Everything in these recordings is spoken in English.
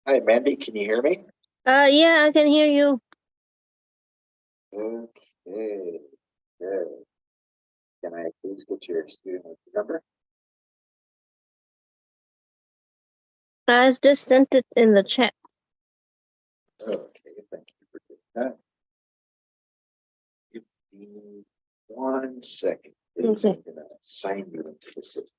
Hi, Mandy, can you hear me? Yeah, I can hear you. Okay, good. Can I please get your student number? I just sent it in the chat. Okay, thank you for doing that. Give me 1 second. Please. Okay. I'm gonna sign you into the system.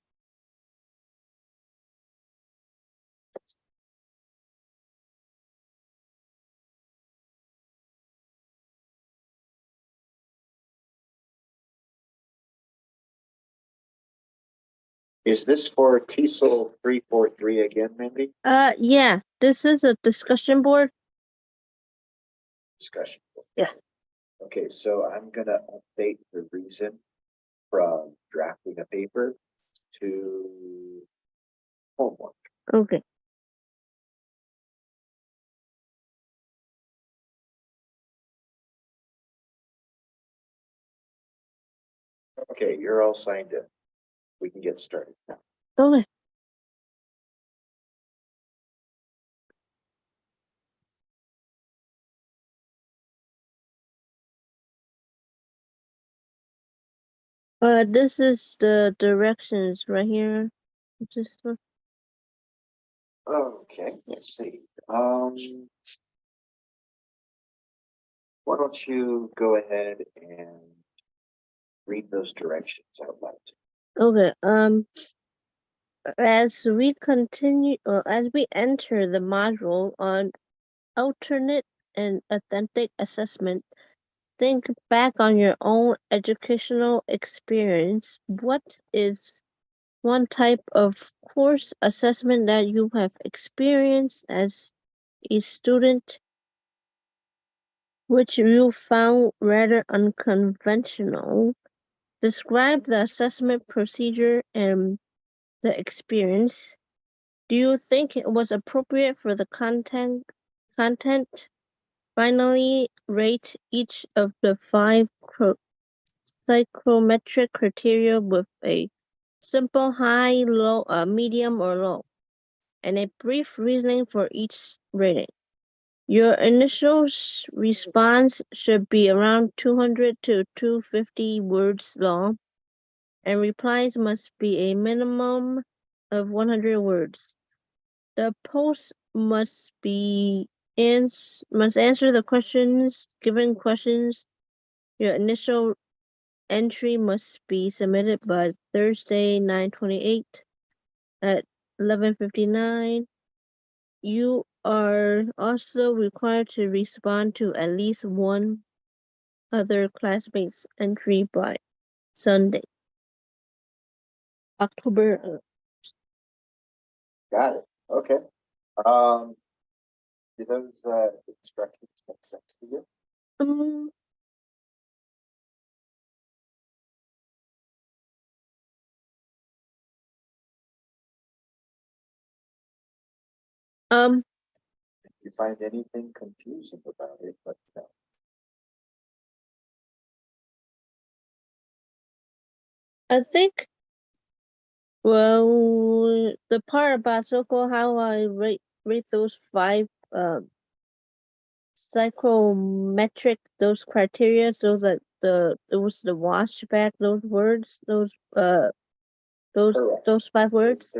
Is this for TESL 343 again, Mandy? Yeah, this is a discussion board. Discussion. Yeah. Okay, so I'm gonna update the reason from drafting a paper to homework. Okay. Okay, you're all signed in. We can get started now. Okay. This is the directions right here. Just Okay, let's see. Why don't you go ahead and read those directions out loud? okay. As we enter the module on alternate and authentic assessment, think back on your own educational experience. What is one type of course assessment that you have experienced as a student which you found rather unconventional? Describe the assessment procedure and the experience. Do you think it was appropriate for the content? Finally, rate each of the 5 psychometric criteria with a simple high, low, medium, or low, and a brief reasoning for each rating. Your initial response should be around 200 to 250 words long, and replies must be a minimum of 100 words. The post must answer the given questions. Your initial entry must be submitted by Thursday, 9/28 at 11:59. You are also required to respond to at least one other classmate's entry by Sunday, October. Got it. Okay. Do those instructions make sense to you? Um, um, If you find anything confusing about it, let me know. I think, well, the part about so-called how I rate those 5 psychometric, those criteria, those like it was the washback, those words, Correct. those 5 words.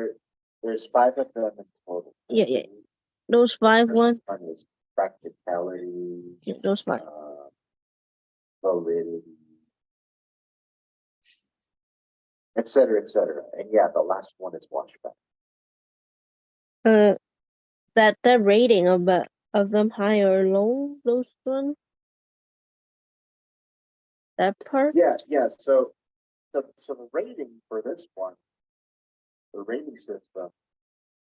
There's 5 of them in total. Yeah. Those 5 ones. One is practicality. Yeah, those 5. Validity, et cetera, et cetera. And yeah, the last one is washback. That rating of them high or low, those ones. That part. Yeah. So the rating for this one, the rating system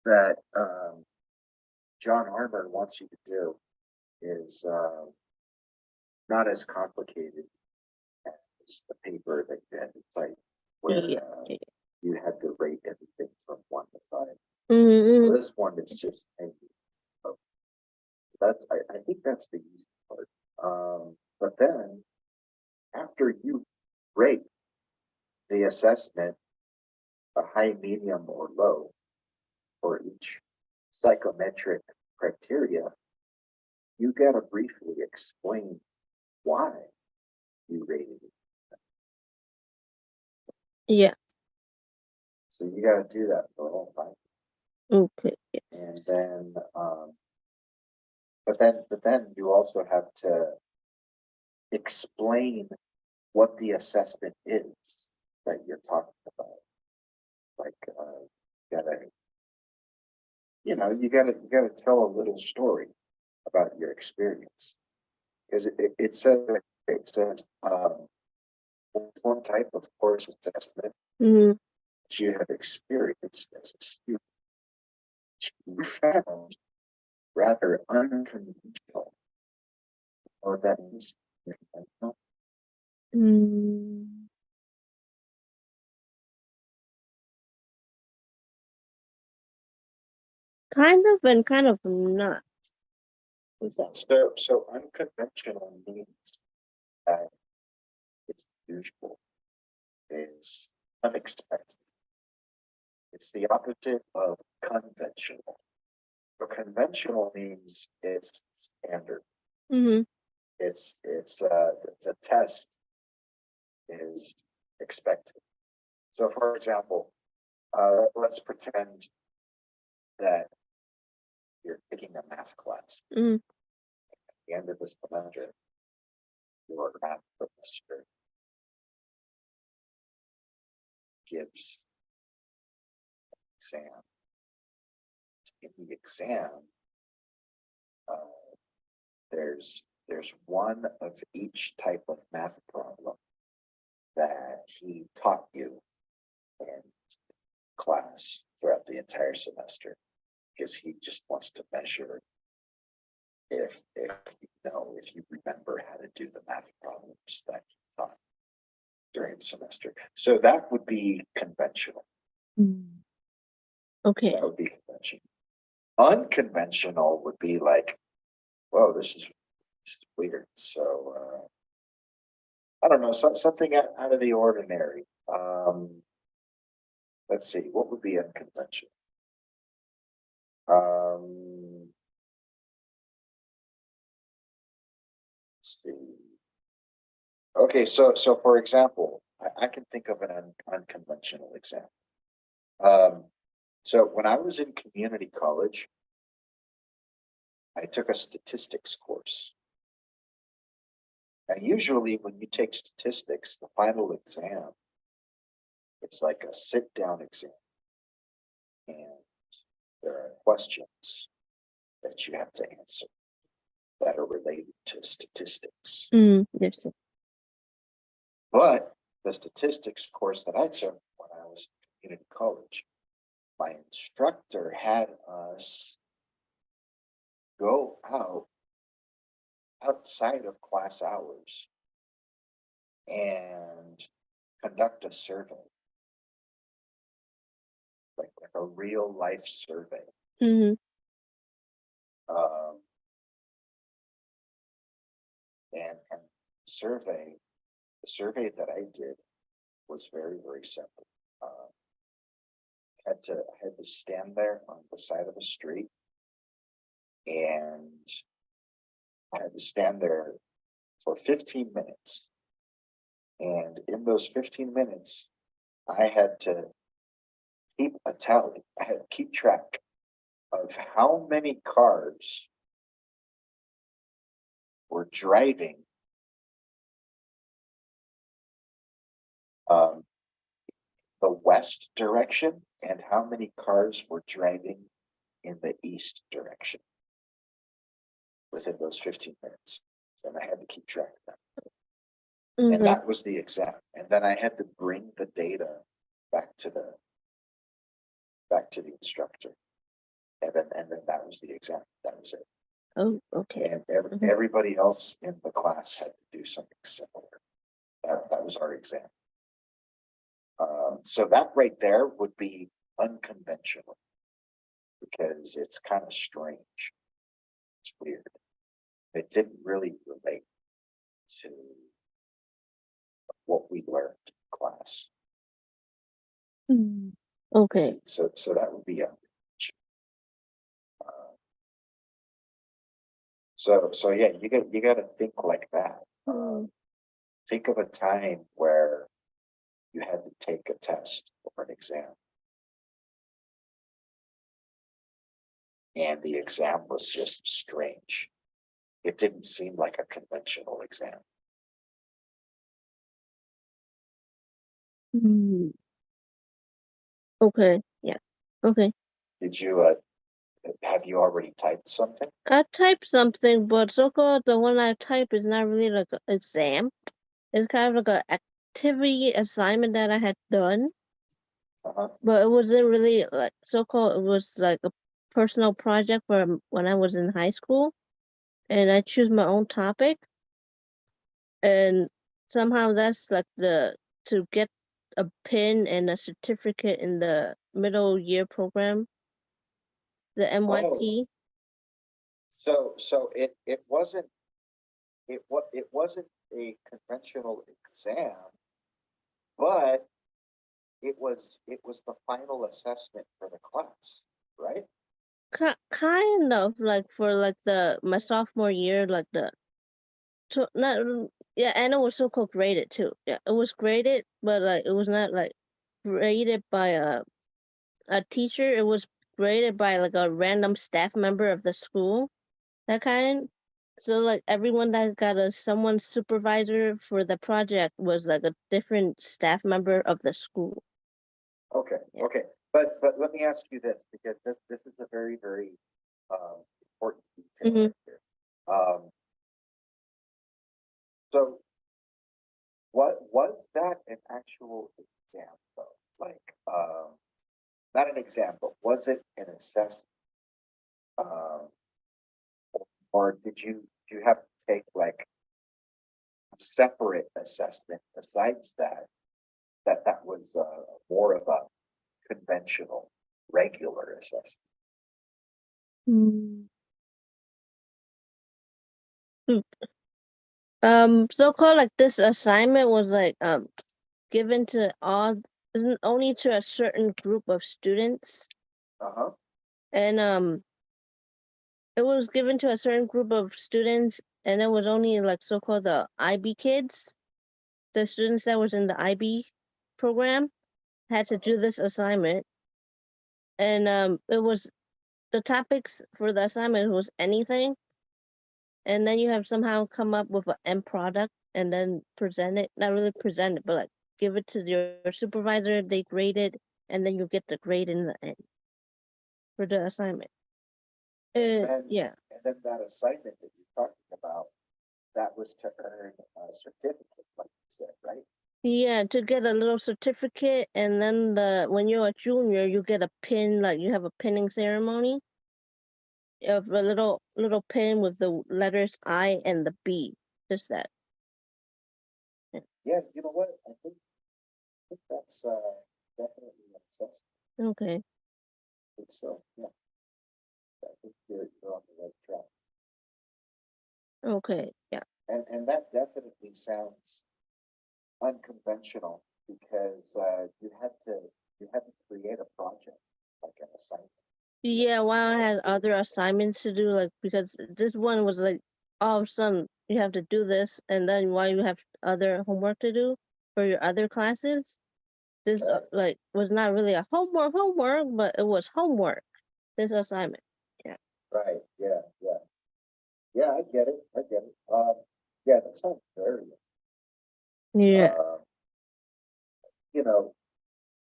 that John Armour wants you to do is not as complicated as the paper that you had to cite, where you had to rate everything from 1 to 5. For this one, it's just I think that's the easy part. But then after you rate the assessment a high, medium, or low for each psychometric criteria, you gotta briefly explain why you rated it. Yeah. So you gotta do that for all 5. Okay. Yes. And then, but then you also have to explain what the assessment is that you're talking about. Like, you gotta tell a little story about your experience. Because it says, one type of course assessment Mm-hmm. that you have experienced as a student, you found rather unconventional. Or that means Mm. Kind of and kind of not. What's that? so unconventional means that it's usual, is unexpected. It's the opposite of conventional. So conventional means it's standard. Mm-hmm. It's the test is expected. So for example, let's pretend that you're taking a math class. Mm-hmm. At the end of the semester, your math professor gives exam. In the exam, there's one of each type of math problem that he taught you in class throughout the entire semester, because he just wants to measure if you remember how to do the math problems that he taught during the semester. So that would be conventional. Okay. That would be conventional. Unconventional would be like, whoa, this is weird. So I don't know, something out of the ordinary. Let's see, what would be unconventional? Let's see. Okay, so for example, I can think of an unconventional example. So when I was in community college, I took a statistics course. And usually when you take statistics, the final exam, it's like a sit-down exam. And there are questions that you have to answer that are related to statistics. Yes. But the statistics course that I took when I was in community college, my instructor had us go outside of class hours and conduct a survey, like a real life survey. Mm-hmm. And the survey that I did was very, very simple. I had to stand there on the side of the street, and I had to stand there for 15 minutes. And in those 15 minutes, I had to keep a tally. I had to keep track of how many cars were driving the west direction and how many cars were driving in the east direction within those 15 minutes. And I had to keep track of that. Mm-hmm. And that was the exam. And then I had to bring the data back to the instructor. And then that was the exam. That was it. Oh, okay. And everybody else in the class had to do something similar. That was our exam. So that right there would be unconventional, because it's kind of strange. It's weird. It didn't really relate to what we learned in class. Okay. So that would be unconventional. So yeah, you gotta think like that. Think of a time where you had to take a test or an exam. And the exam was just strange. It didn't seem like a conventional exam. Okay, yeah, okay. Did you, have you already typed something? I typed something, but so-called the one I type is not really like an exam. It's kind of like an activity assignment that I had done, Uh-huh. but it wasn't really like so-called. It was like a personal project for when I was in high school, and I choose my own topic, and somehow that's like to get a pin and a certificate in the middle year program, the Oh, MYP. so it wasn't, it wasn't a conventional exam, but it was the final assessment for the class, right? Kind of like for like my sophomore year, like not yeah, and it was so-called graded too. Yeah, it was graded, but like it was not like graded by a teacher. It was graded by like a random staff member of the school, that kind. So like everyone that got someone supervisor for the project was like a different staff member of the school. Okay, Yeah. okay. But let me ask you this, because this is a very, very important detail Mhm. right here. So what was that an actual exam though? Like not an exam, but was it an assessment? Um, or do you have to take like a separate assessment besides that, that was more of a conventional, regular assessment? Mm. So-called like this assignment was like given to all, isn't only to a certain group of students, Uh-huh. and it was given to a certain group of students, and it was only like so-called the IB kids, the students that was in the IB program had to do this assignment, and it was the topics for the assignment was anything, and then you have somehow come up with an end product and then present it, not really present it, but like give it to your supervisor, they grade it, and then you get the grade in the end for the assignment. Yeah. And then that assignment that you're talking about, that was to earn a certificate, like you said, right? Yeah, to get a little certificate, and then when you're a junior, you get a pin, like you have a pinning ceremony of a little pin with the letters I and the B, just that. Yeah. Yeah, you know what? I think that's definitely an assessment. Okay. I think so. Yeah, I think you're on the right track. Okay. Yeah. And that definitely sounds unconventional, because you had to create a project, like an assignment. Yeah, while I had other assignments to do, like because this one was like all of a sudden you have to do this, and then while you have other homework to do for your other classes, this Right, like was not really a homework, but it was homework. This assignment. Yeah. right, yeah, yeah. Yeah, I get it. I get it. Yeah, that sounds very, Yeah. uh, you know,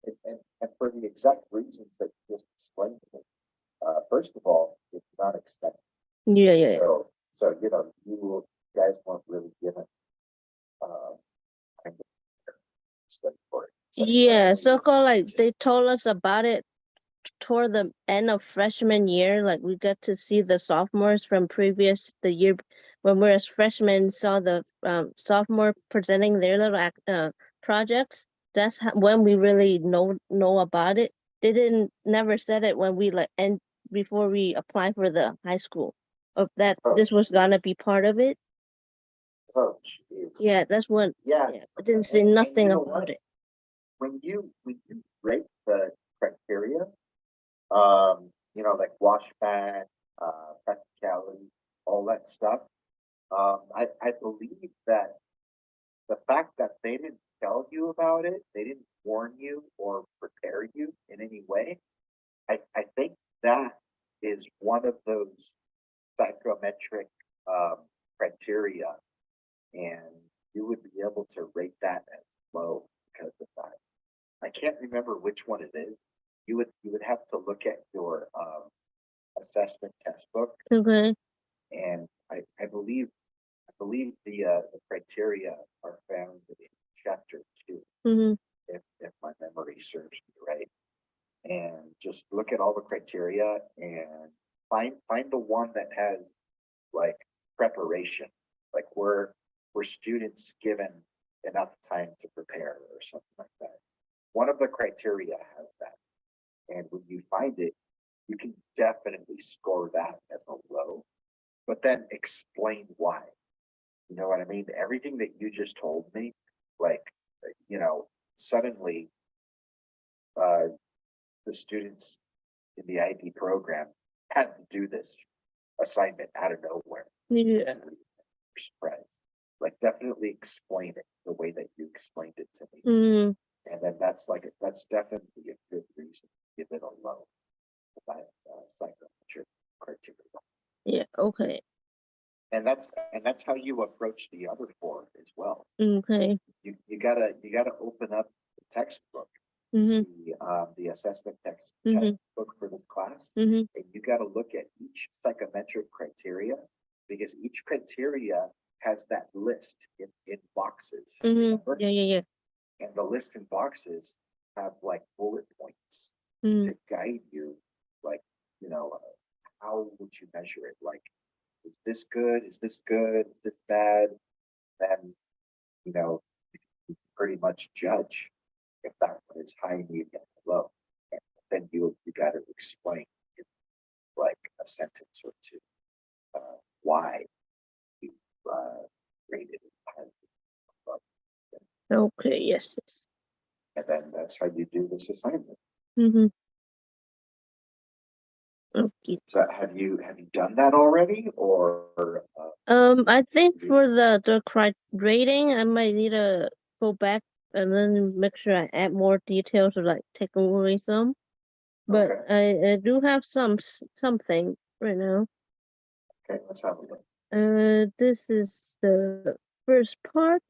and for the exact reasons that you just explained to me. First of all, it's not expected. Yeah. Yeah. Yeah. So, you know, you guys weren't really given, uh, kind of study for it. It's like Yeah, suddenly so called you like just, they told us about it toward the end of freshman year. Like we got to see the sophomores from the year when we were as freshmen, saw the sophomore presenting their little projects. That's when we really know about it. They didn't never said it when we like and before we applied for the high school of that oh, this was gonna be part of it. oh, jeez. Yeah, that's when. Yeah, Yeah, I didn't say and you nothing know about what? it. When you rate the criteria, you know, like wash pad, practicality, all that stuff. I believe that the fact that they didn't tell you about it, they didn't warn you or prepare you in any way, I think that is one of those psychometric criteria, and you would be able to rate that as low because of that. I can't remember which one it is. You would have to look at your assessment test book, Okay. and I believe the criteria are found in chapter 2, Mm-hmm. if my memory serves me right. And just look at all the criteria and find the one that has like preparation, like where students given enough time to prepare or something like that. One of the criteria has that, and when you find it, you can definitely score that as a low, but then explain why. You know what I mean? Everything that you just told me, like, suddenly the students in the IB program had to do this assignment out of nowhere. Yeah. You're surprised. Like, definitely explain it the way that you explained it to me. Mm-hmm. And then that's definitely a good reason to give it a low for that psychometric criteria. Yeah. Okay. And that's how you approach the other 4 as well. Okay. You gotta open up the textbook, Mm-hmm. the assessment Mhm. textbook for this class, Mm-hmm. and you got to look at each psychometric criteria, because each criteria has that list in boxes. Mm-hmm. Remember? Yeah. And the list in boxes have like bullet points Mm-hmm. to guide you, like, how would you measure it? Like, is this good? Is this good? Is this bad? Then, you pretty much judge if that one is high, medium, or low. And then you got to explain in like a sentence or two why you rated it high, low. Okay. Yes. And then that's how you do this assignment. Mm-hmm. Okay. So have you done that already, or I think for the rating, I might need to go back and then make sure I add more details or like take away some. But okay? I do have something right now. Okay, let's have a look. This is the first part.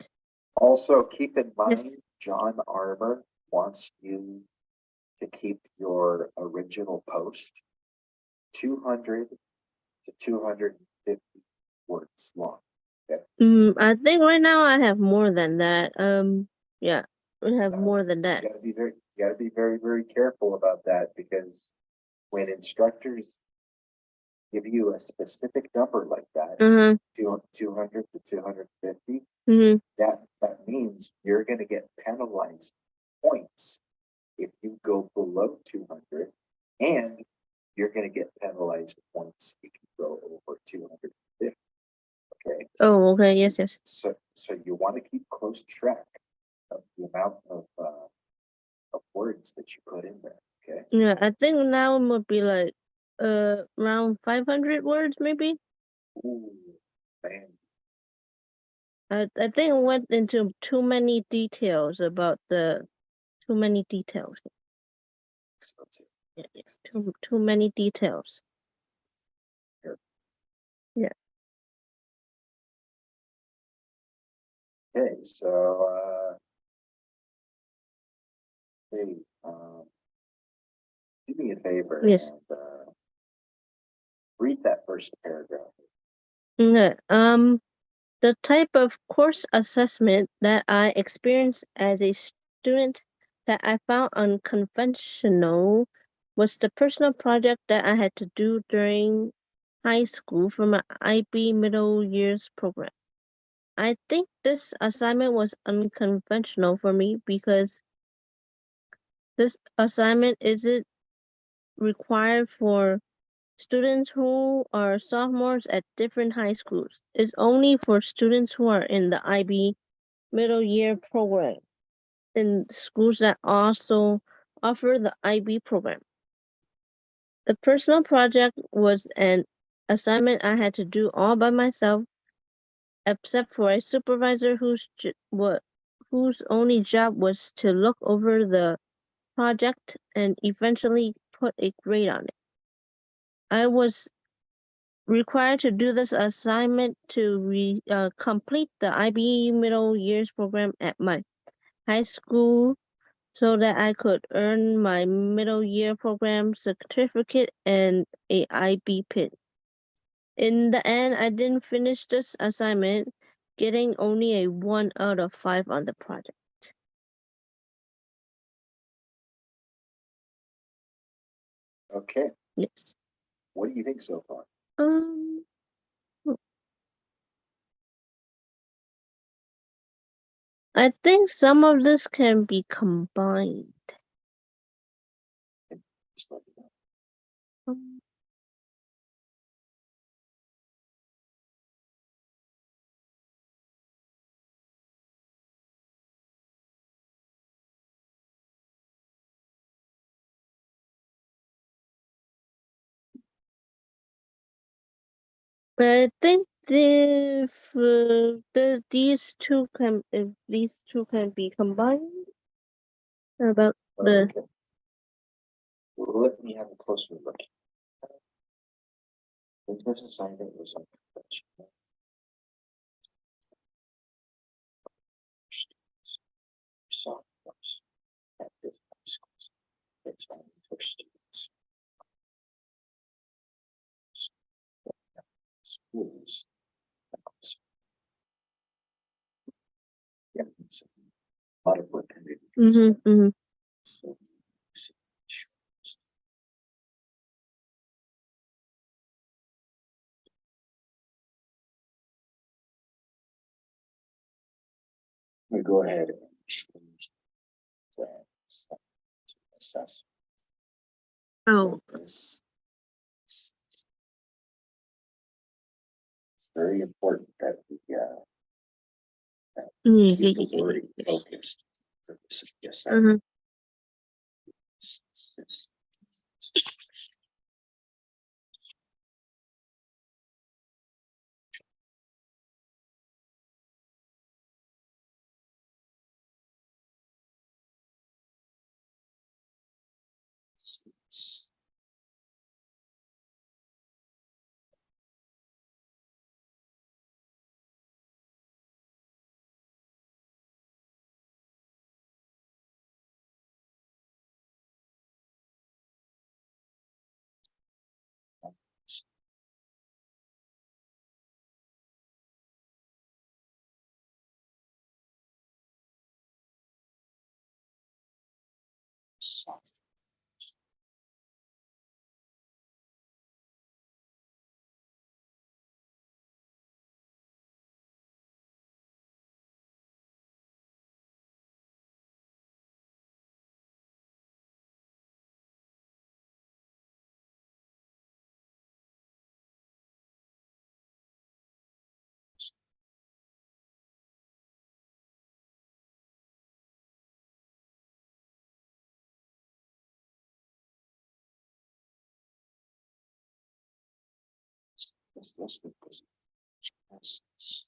Also, keep in mind, Yes. John Armour wants you to keep your original post 200 to 250 words long. Okay? I think right now I have more than that. Yeah, we have more than that. You gotta be very, very careful about that, because when instructors give you a specific number like that, 200 to 250, Mm-hmm. that means you're gonna get penalized points if you go below 200, and you're gonna get penalized points if you go over 250. Okay. Oh, okay. Yes. So you want to keep close track of the amount of words that you put in there. Okay. Yeah, I think now it would be like around 500 words maybe. Ooh, man. I think it went into too many details about the too many details. So Yeah, too many details. Here. Yeah. Okay, so hey, do me a favor. Yes. And read that first paragraph. Yeah. The type of course assessment that I experienced as a student that I found unconventional was the personal project that I had to do during high school for my IB middle years program. I think this assignment was unconventional for me because this assignment isn't required for students who are sophomores at different high schools. It's only for students who are in the IB middle year program in schools that also offer the IB program. The personal project was an assignment I had to do all by myself, except for a supervisor whose only job was to look over the project and eventually put a grade on it. I was required to do this assignment to complete the IB middle years program at my high school so that I could earn my middle year program certificate and a IB pin. In the end, I didn't finish this assignment, getting only a 1 out of 5 on the project. Okay, Yes. what do you think so far? Um, I think some of this can be combined. Just let me know. Um, I think if these two can be combined about the Okay. Well, let me have a closer look. This assignment was on professional students, sophomores at different high schools. It's only for students. Schools. Yeah, it's a lot of work can be. So, we go ahead and change that to assess. Oh, So this is it's very important that we keep the wording focused for this assignment. Soft. This because it's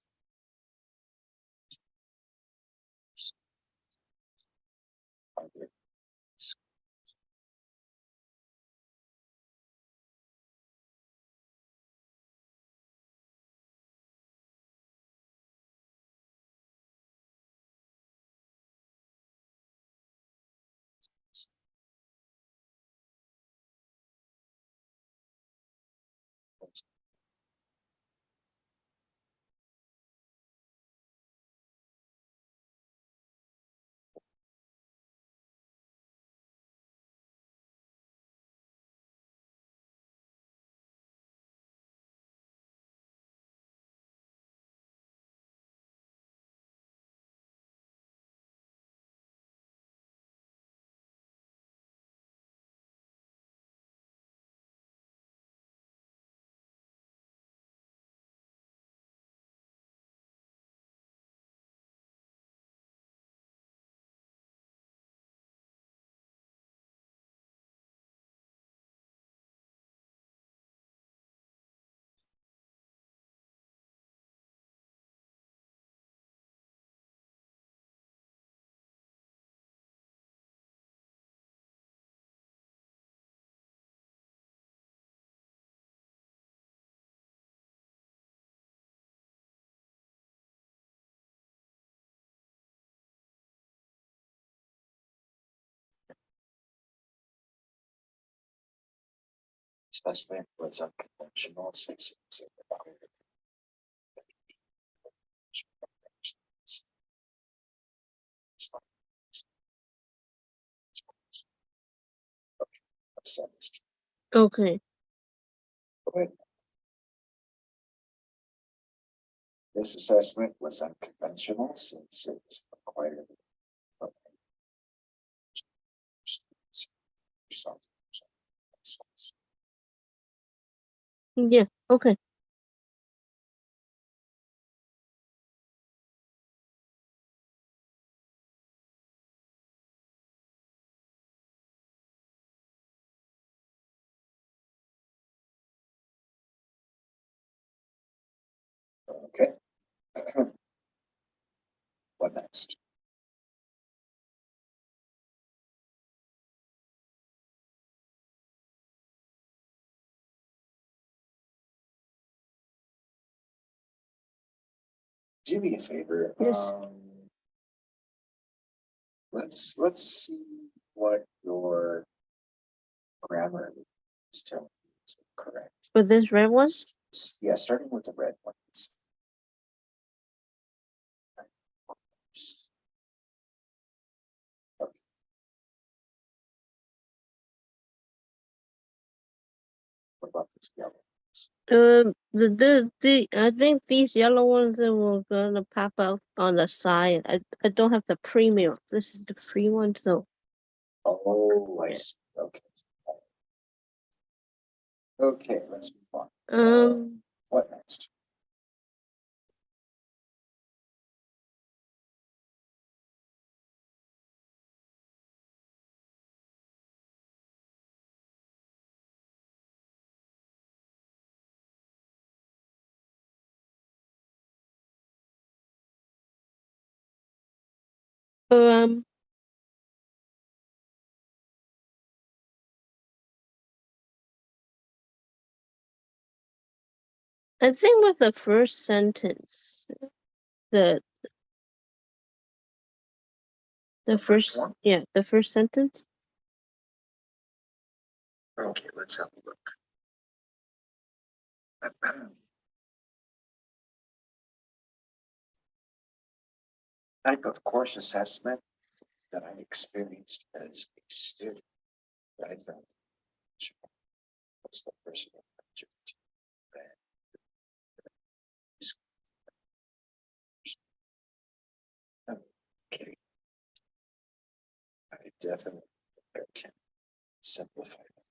assessment was unconventional since it was required. Okay. This assessment was unconventional since it was required. Yeah. Okay. Okay. What next? Do me a favor. Yes. Let's see what your grammar is telling you is correct. For this red one. Yeah, starting with the red one. What about this yellow? I think these yellow ones that were gonna pop out on the side. I don't have the premium. This is the free one, so. Oh, I see. Okay. Okay, let's move on. What next? Um, I think with the first sentence, the first one? yeah, the first sentence. Okay, let's have a look. Type of course assessment that I experienced as a student that I found was the first one. Okay. I definitely think I can simplify that.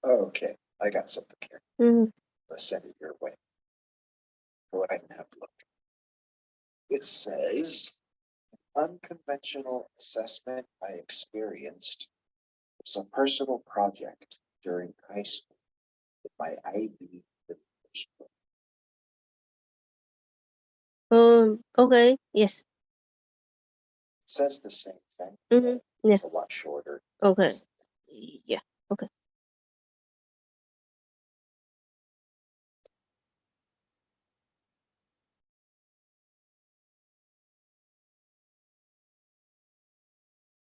Okay, I got something here. I'll send it your way. Go ahead and have a look. It says, unconventional assessment I experienced was a personal project during high school with my IB. Okay. Yes. says the same thing. Yeah. It's a lot shorter. Okay. Yeah. Okay.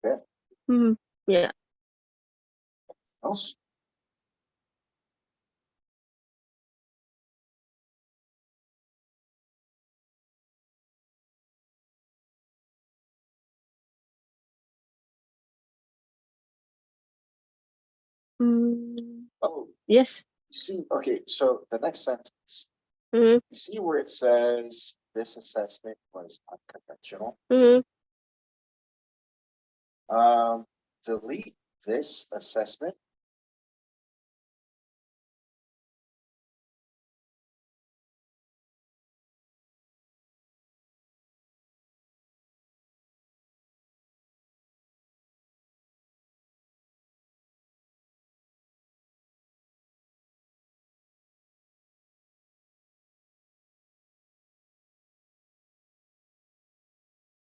Okay. Yeah. Else? Oh, Yes. see, okay, so the next sentence, Mm-hmm. you see where it says this assessment was unconventional? Delete this assessment.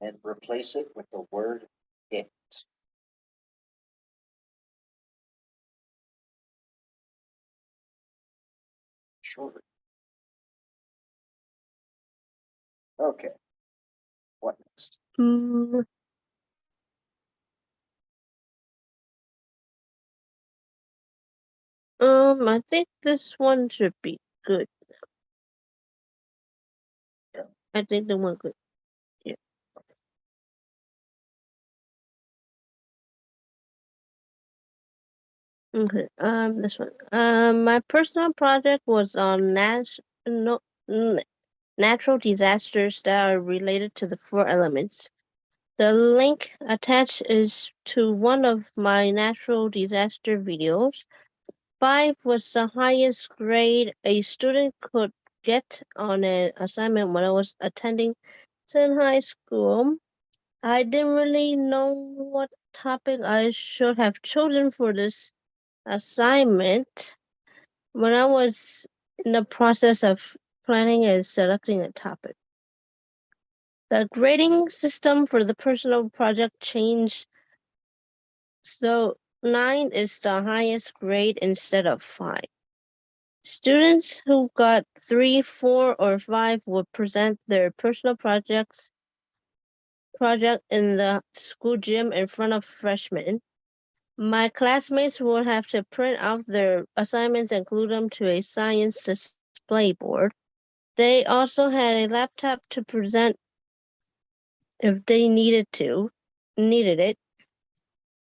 And replace it with the word it. Shorter. Okay. What next? I think this one should be good. Yeah. I think the one good. Yeah. Okay. This one. My personal project was on natural disasters that are related to the four elements. The link attached is to one of my natural disaster videos. 5 was the highest grade a student could get on an assignment when I was attending in high school. I didn't really know what topic I should have chosen for this assignment when I was in the process of planning and selecting a topic. The grading system for the personal project changed, so 9 is the highest grade instead of 5. Students who got 3, 4, or 5 would present their personal project in the school gym in front of freshmen. My classmates would have to print out their assignments and glue them to a science display board. They also had a laptop to present if they needed it.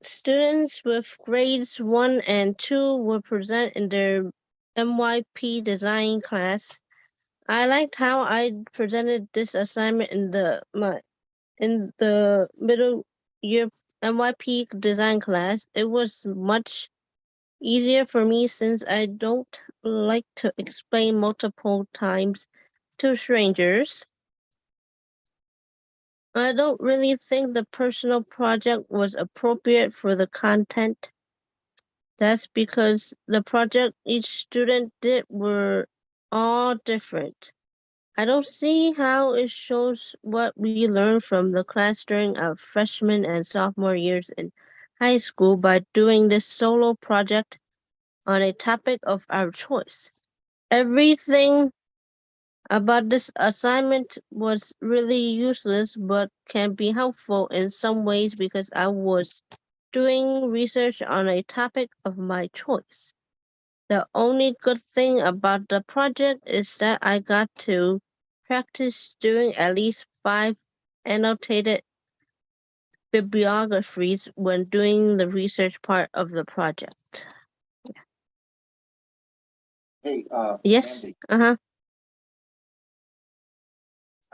Students with grades 1 and 2 would present in their MYP design class. I liked how I presented this assignment in the middle year MYP design class. It was much easier for me since I don't like to explain multiple times to strangers. I don't really think the personal project was appropriate for the content. That's because the project each student did were all different. I don't see how it shows what we learned from the class during our freshman and sophomore years in high school by doing this solo project on a topic of our choice. Everything about this assignment was really useless but can be helpful in some ways because I was doing research on a topic of my choice. The only good thing about the project is that I got to practice doing at least 5 annotated bibliographies when doing the research part of the project. Hey, Yes. Andy,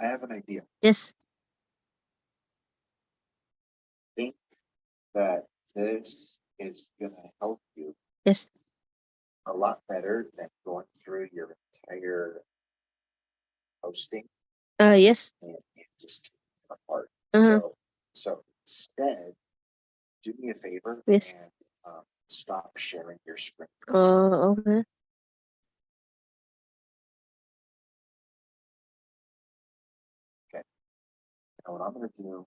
I have an idea. Yes. I think that this is gonna help you Yes. a lot better than going through your entire posting Yes. and just taking it apart. Uh-huh. So instead, do me a favor Yes. and stop sharing your screen. Okay. Okay. Now what I'm gonna do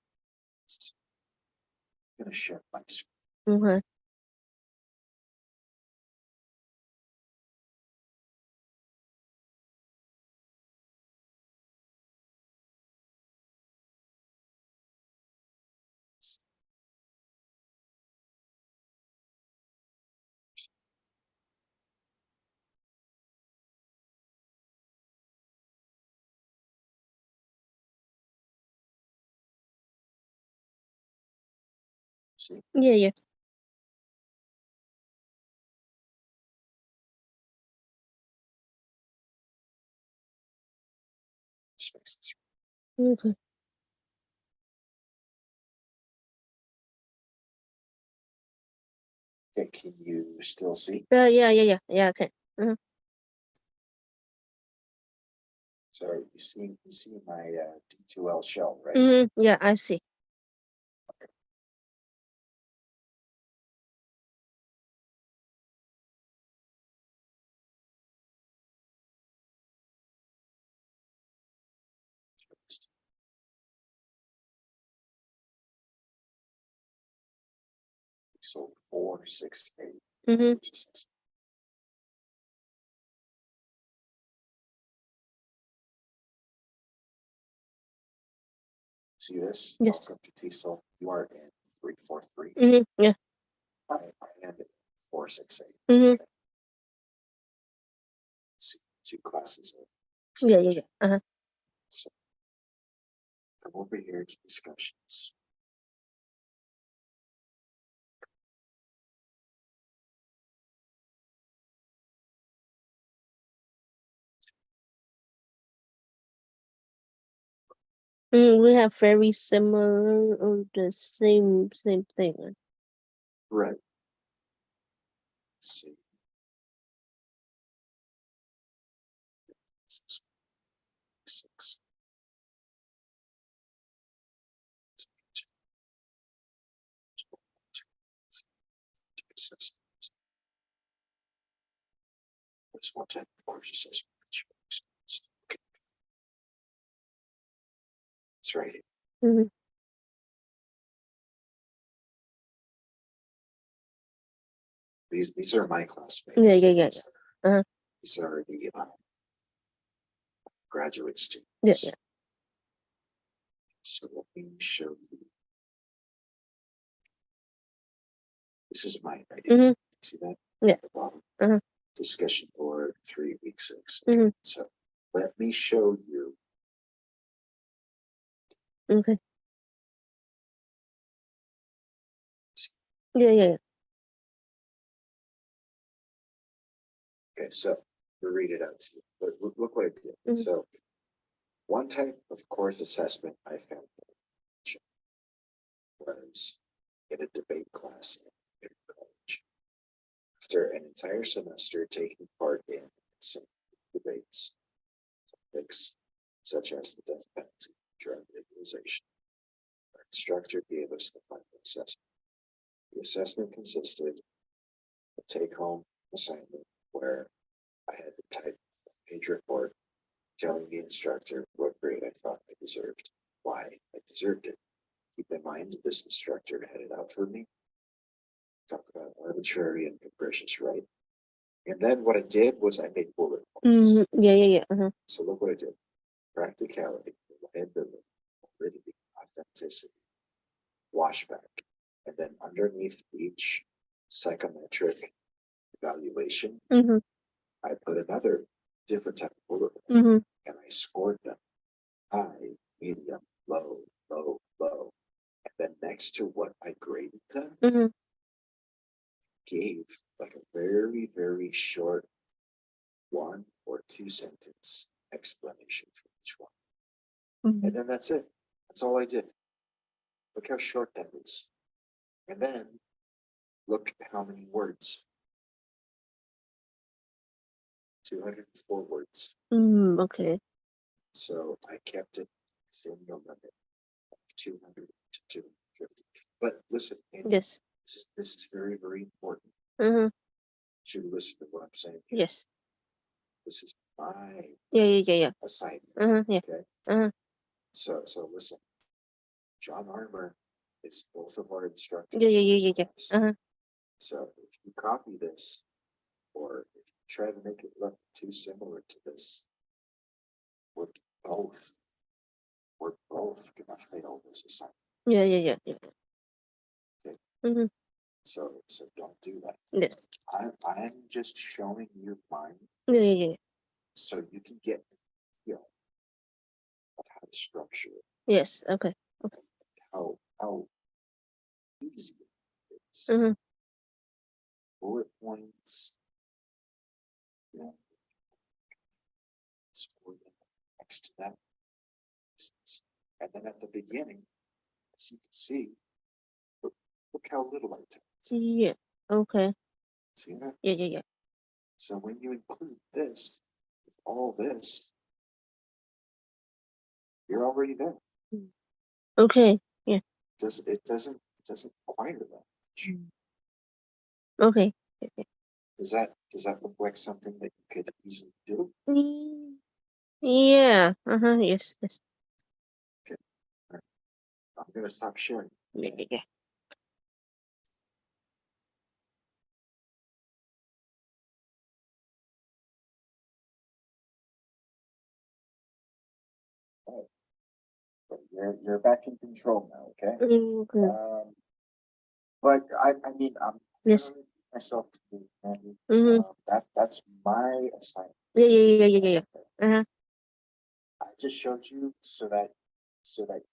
I'm gonna share my screen. Okay. See, Yeah. just makes this. Okay. Okay, can you still see? Yeah. Okay. So you see my D2L shell, right? Yeah, I see. So 468. Mm-hmm. Which is see this? Yes. Welcome to TESL. You are in 343. Yeah. I am in 468. Mm-hmm. See, 2 classes of Yeah. extension. Uh-huh. So come over here to discussions. We have very similar or the same thing. Right. Let's see. Six. This one type of course assessment. Okay. It's right here. Mm-hmm. These are my classmates. Yeah. Uh-huh. These are the graduate students. Yeah. So let me show you. This is mine right here. Mm-hmm. See that? Yeah. At the bottom. Uh-huh. Discussion board 3 week 6. Mm-hmm. So let me show you. Okay. Yeah. Okay, so we'll read it out to you. But look what I did. Mhm. So one type of course assessment I found was in a debate class in college. After an entire semester taking part in some debates, topics such as the death penalty, drug legalization, our instructor gave us the final assessment. The assessment consisted of a take-home assignment where I had to type a page report telling the instructor what grade I thought I deserved, why I deserved it. Keep in mind, this instructor had it out for me. Talk about arbitrary and capricious, right? And then what I did was I made bullet points. Yeah. Uh-huh. So look what I did. Practicality, reliability, validity, authenticity, washback. And then underneath each psychometric evaluation, Mm-hmm. I put another different type of bullet point, Mm-hmm. and I scored them high, medium, low, low, low. And then next to what I graded them, Mm-hmm. gave like a very, very short 1 or 2 sentence explanation for each one. Mm-hmm. And then that's it. That's all I did. Look how short that is. And then look how many words. 204 words. Okay. So I kept it within the limit of 200 to 250. But listen, Andy, Yes. this is very, very important. Uh-huh. Should listen to what I'm saying here. Yes. This is my Yeah. assignment. Uh-huh. Yeah. Okay. Uh-huh. So listen. John Armour It's both of our instructors. Yeah. for this class. Uh-huh. So if you copy this, or if you try to make it look too similar to this, we're both gonna fail this assignment. Yeah. Okay. Mm-hmm. So don't do that. Yes. I'm just showing you mine Yeah. so you can get a feel of how to structure it, Yes. Okay. how easy it is. Mm-hmm. Bullet points, you know, score them next to that. And then at the beginning, as you can see, look how little I took. Yeah. Okay. See that? Yeah. So when you include this with all this, you're already there. Okay. Yeah. It doesn't require that much. Okay. Does that look like something that you could easily do? Yeah. Uh-huh. Yes. I'm gonna stop sharing. Yeah. But you're back in control now, okay? Okay. But I mean, I'm Yes. gonna leave myself to you, Andy. Mm-hmm. That's my assignment. Yeah. Uh-huh. I just showed you so that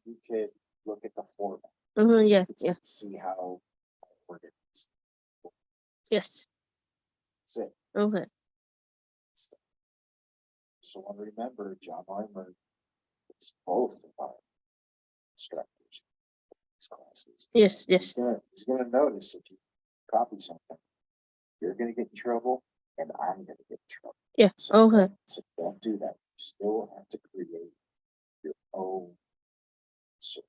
you could look at the format. Mm-hmm. You Yeah. could see how we're gonna use it. Yes. That's it. Okay. So want to remember, John Armour is both of our instructors in these classes. Yes. He's gonna notice if you copy something, you're gonna get in trouble, and I'm gonna get in trouble. Yeah. Okay. So don't do that. You still have to create your own. So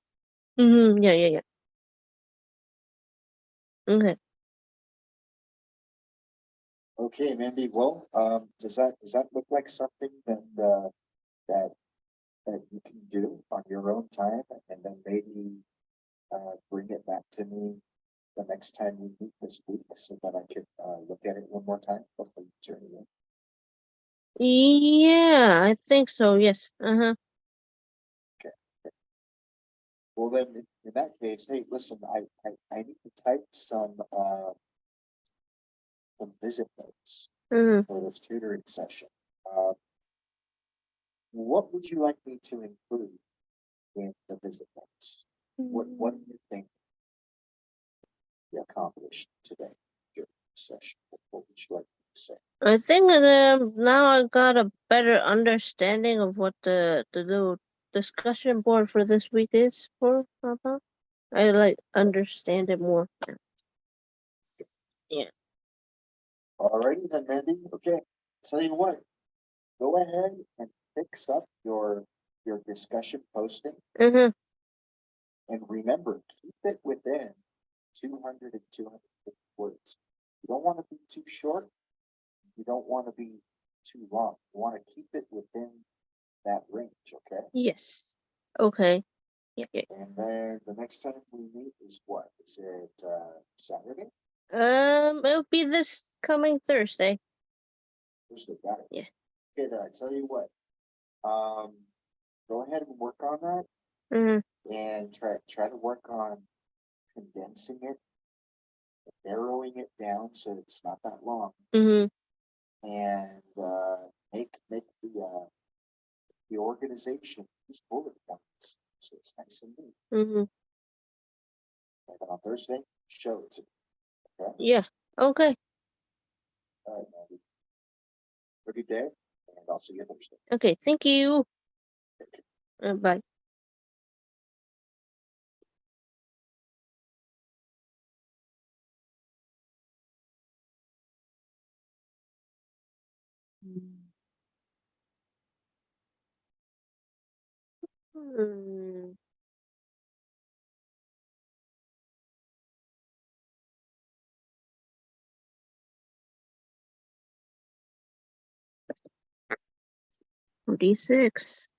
Mm-hmm. Yeah. Okay. okay, Mandy. Well, does that look like something that you can do on your own time, and then maybe bring it back to me the next time we meet this week, so that I could look at it one more time before you turn it in? Yeah, I think so. Yes. Uh-huh. Well, then, in that case, hey, listen, I need to type some visit notes Mm-hmm. for this tutoring session. What would you like me to include in the visit notes? What do you think you accomplished today during the session? What would you like me to say? I think now I got a better understanding of what the little discussion board for this week is for about. I like understand it more. Yeah. Alrighty then, Mandy. Okay, tell you what, go ahead and fix up your discussion posting, Mm-hmm. and remember, keep it within 200 and 250 words. You don't want to be too short. You don't want to be too long. You want to keep it within that range, okay? Yes. Okay. Yeah. And then the next time we meet is what? Is it Saturday? It'll be this coming Thursday. Thursday, got it. Yeah. Okay, then I tell you what. Go ahead and work on that, Mm-hmm. and try to work on condensing it, narrowing it down so it's not that long, Mm-hmm. and make the organization use bullet points so it's nice and neat. Mm-hmm. And then on Thursday, show it to me. Okay. Yeah. Okay. All right, Mandy. Have a good day, and I'll see you Thursday. Okay. Thank you. Bye. Hmm. $46.